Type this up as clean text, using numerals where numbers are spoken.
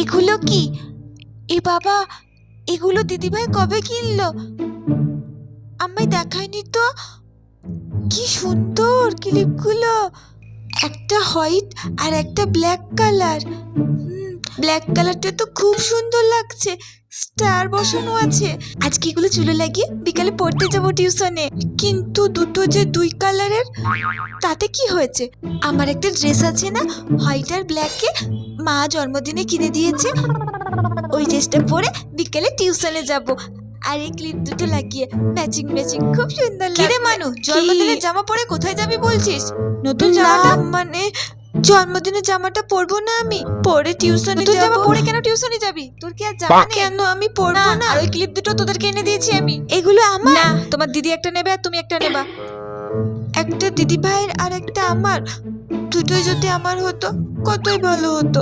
এগুলো কি? এ বাবা, এগুলো দিদিভাই কবে কিনলো? আমায় দেখায়নি তো। কি সুন্দর ক্লিপগুলো, একটা হোয়াইট আর একটা ব্ল্যাক কালার। ব্ল্যাক কালারটা তো খুব সুন্দর লাগছে, স্টার বসানো আছে। আজকে এগুলো চুলে লাগিয়ে বিকালে পড়তে যাবো টিউশনে। কিন্তু দুটো যে দুই কালারের, তাতে কি হয়েছে? আমার একটা ড্রেস আছে না, হোয়াইট আর ব্ল্যাকে, মা জন্মদিনে কিনে দিয়েছে। ওই ড্রেসটা পরে বিকেলে টিউশনে যাব। আর এই ক্লিপ দুটো লাগিয়ে ম্যাচিং ম্যাচিং খুব সুন্দর লাগবে। কিরে মানু, জন্মদিনের জামা পরে কোথায় যাবি বলছিস? নতুন জামাটা মানে জন্মদিনের জামাটা পরবো না আমি, পরে টিউশনে যাব। জামা পরে কেন টিউশনে যাবি? তোর কি আর জামা নেই? কেন আমি পরবো না? আর ওই ক্লিপ দুটো তোদেরকে এনে দিয়েছি আমি। এগুলো আমার না, তোমার দিদি একটা নেবে আর তুমি একটা নেবা। একটা দিদি ভাইয়ের আর একটা আমার, দুটোই যদি আমার হতো কতই ভালো হতো।